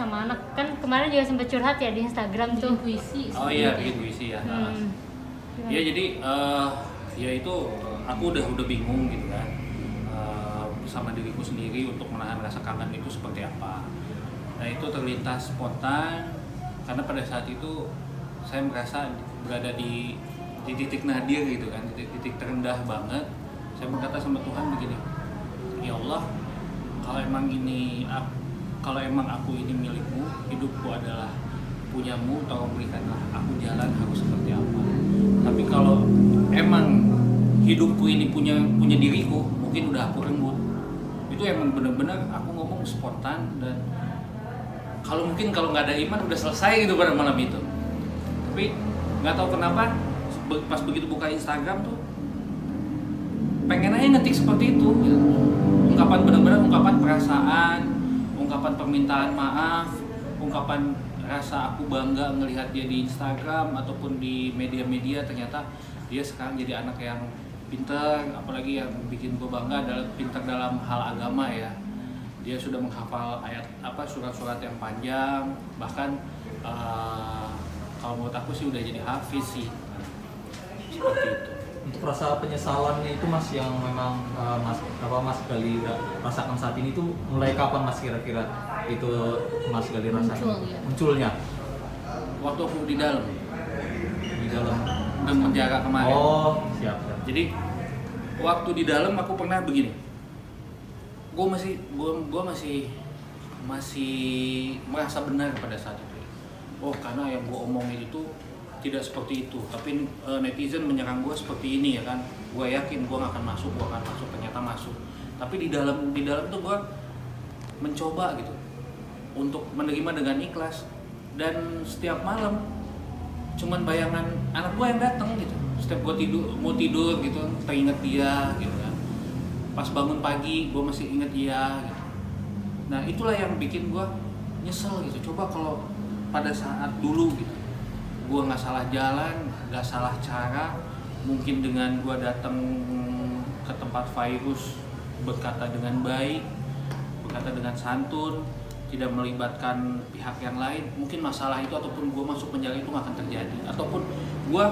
sama anak. Kan kemarin juga sempat curhat ya di Instagram tuh. Puisi. Oh iya, bikin puisi ya. Ya jadi ya itu aku udah bingung gitu kan, sama diriku sendiri untuk menahan rasa kangen itu seperti apa. Nah itu terlintas spontan karena pada saat itu saya merasa berada di titik nadir gitu kan, titik terendah banget. Saya berkata sama Tuhan begini, ya Allah, kalau emang aku ini milikmu, hidupku adalah punyamu, tolong berikanlah aku jalan harus seperti apa. Tapi kalau emang hidupku ini punya diriku, mungkin udah aku renggut. Itu emang benar-benar aku ngomong spontan, dan kalau nggak ada iman udah selesai gitu pada malam itu. Tapi nggak tahu kenapa pas begitu buka Instagram tuh pengen aja ngetik seperti itu gitu. Ungkapan benar-benar ungkapan perasaan, ungkapan permintaan maaf, ungkapan rasa aku bangga ngelihat dia di Instagram ataupun di media-media. Ternyata dia sekarang jadi anak yang pintar, apalagi yang bikin gue bangga adalah pintar dalam hal agama ya. Dia sudah menghafal surat-surat yang panjang, bahkan kalau menurut aku sih udah jadi hafiz sih. Seperti itu. Untuk rasa penyesalannya itu Mas yang memang Mas Gali rasakan saat ini tuh mulai kapan Mas kira-kira itu Mas Gali rasakan munculnya? Waktu aku di dalam dan penjara kemarin. Oh, siap. Jadi waktu di dalam aku pernah begini. Gue masih merasa benar pada saat itu. Oh, karena yang gue omongin itu tidak seperti itu, tapi netizen menyerang gue seperti ini ya kan. Gue yakin gue gak akan masuk, ternyata masuk. Tapi di dalam tuh gue mencoba gitu untuk menerima dengan ikhlas, dan setiap malam cuman bayangan anak gue yang datang gitu. Setiap gue mau tidur gitu, teringat dia gitu kan. Pas bangun pagi gue masih ingat dia gitu. Nah itulah yang bikin gue nyesel gitu. Coba kalau pada saat dulu gitu, gue nggak salah jalan, nggak salah cara, mungkin dengan gue datang ke tempat virus berkata dengan baik, berkata dengan santun, tidak melibatkan pihak yang lain, mungkin masalah itu ataupun gue masuk penjara itu nggak akan terjadi. Ataupun gue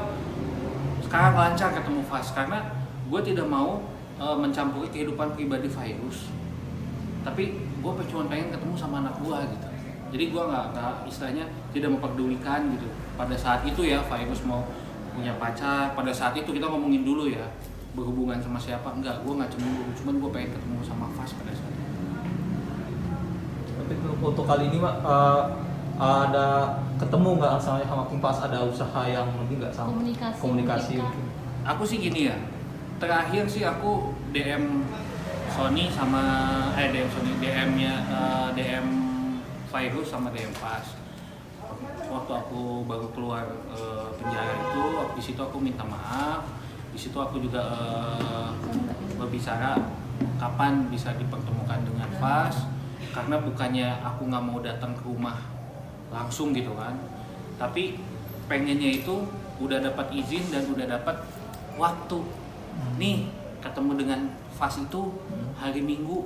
sekarang lancar ketemu Fas, karena gue tidak mau mencampuri kehidupan pribadi virus, tapi gue cuma pengen ketemu sama anak gue gitu. Jadi gue nggak istilahnya tidak memperdulikan gitu. Pada saat itu ya virus mau punya pacar, pada saat itu kita ngomongin dulu ya berhubungan sama siapa, enggak, gue nggak cemburu, cuman gue pengen ketemu sama Fas pada saat itu. Tapi untuk kali ini Pak, ada ketemu nggak sama Kim Fas, ada usaha yang lebih nggak sama komunikasi mungkin? Aku sih gini ya, terakhir sih aku DM Sony sama DM virus sama DM Fas. Waktu aku baru keluar penjara itu, di situ aku minta maaf. Di situ aku juga berbicara kapan bisa dipertemukan dengan Fas, karena bukannya aku nggak mau datang ke rumah langsung gitu kan, tapi pengennya itu udah dapat izin dan udah dapat waktu. Nih ketemu dengan Fas itu hari Minggu,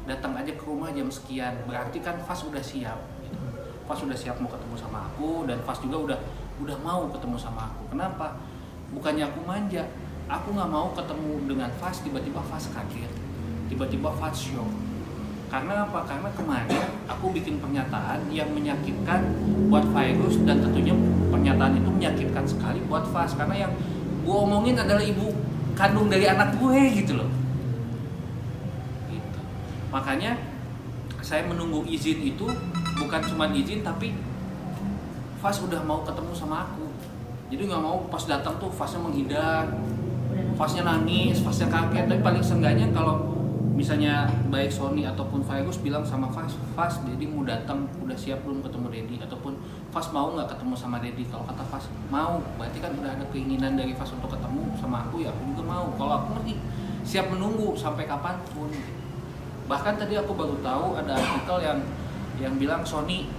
datang aja ke rumah jam sekian, berarti kan Fas udah siap. Fas udah siap mau ketemu sama aku, dan Fas juga udah mau ketemu sama aku. Kenapa? Bukannya aku manja, aku nggak mau ketemu dengan Fas, tiba-tiba Fas kaget, tiba-tiba Fas shock. Karena apa? Karena kemarin aku bikin pernyataan yang menyakitkan buat virus, dan tentunya pernyataan itu menyakitkan sekali buat Fas, karena yang gue omongin adalah ibu kandung dari anak gue gitu loh. Gitu. Makanya saya menunggu izin itu bukan cuma izin, tapi Fas udah mau ketemu sama aku. Jadi nggak mau pas datang tuh Fasnya menghindar, Fasnya nangis, Fasnya kaget. Tapi paling seenggaknya kalau misalnya baik Sony ataupun virus bilang sama Fas, Dedi mau datang, udah siap belum ketemu Dedi, ataupun Fas mau nggak ketemu sama Dedi. Kalau kata Fas mau, berarti kan udah ada keinginan dari Fas untuk ketemu sama aku, ya aku juga mau. Kalau aku ngerti, siap menunggu sampai kapanpun. Bahkan tadi aku baru tahu ada artikel yang bilang Sony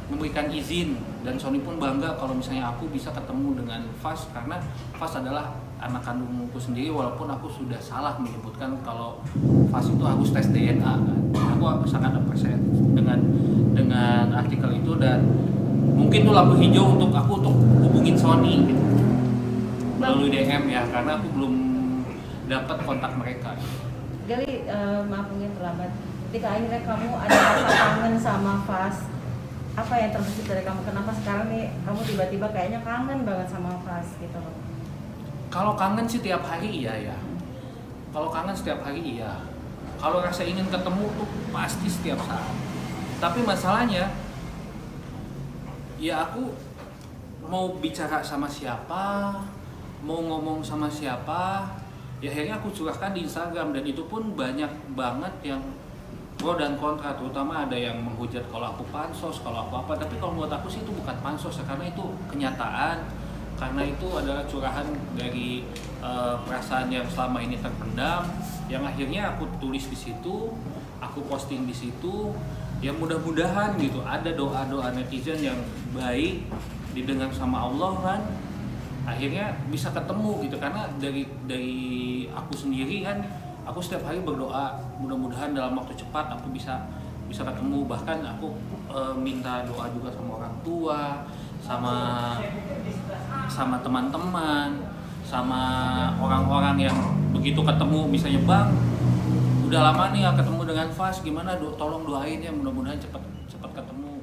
memberikan izin, dan Sony pun bangga kalau misalnya aku bisa ketemu dengan Fas, karena Fas adalah anak kandungku sendiri, walaupun aku sudah salah menyebutkan kalau Fas itu harus tes DNA kan. Aku sangat appreciate dengan artikel itu, dan mungkin tuh lampu hijau untuk aku untuk hubungin Sony gitu melalui DM ya, karena aku belum dapat kontak mereka. Gali, maaf mungkin terlambat. Ketika akhirnya kamu ada rasa kangen sama Fas, apa yang terbesit dari kamu? Kenapa sekarang nih kamu tiba-tiba kayaknya kangen banget sama Fas gitu loh? Kalau kangen sih tiap hari iya ya. Kalau kangen setiap hari iya. Kalau rasa ingin ketemu tuh pasti setiap saat. Tapi masalahnya, ya aku mau bicara sama siapa, mau ngomong sama siapa, ya akhirnya aku curahkan di Instagram, dan itu pun banyak banget yang pro dan kontra, terutama ada yang menghujat kalau aku pansos, kalau aku apa. Tapi kalau menurut aku sih itu bukan pansos ya, karena itu kenyataan, karena itu adalah curahan dari perasaan yang selama ini terpendam, yang akhirnya aku tulis di situ, aku posting di situ. Ya mudah-mudahan gitu ada doa-doa netizen yang baik didengar sama Allah kan, akhirnya bisa ketemu gitu. Karena dari aku sendiri kan, aku setiap hari berdoa mudah-mudahan dalam waktu cepat aku bisa ketemu. Bahkan aku minta doa juga sama orang tua, sama teman-teman, sama orang-orang yang begitu ketemu misalnya, Bang udah lama nih gak ketemu dengan Fas, gimana tolong doain ya, mudah-mudahan cepat ketemu.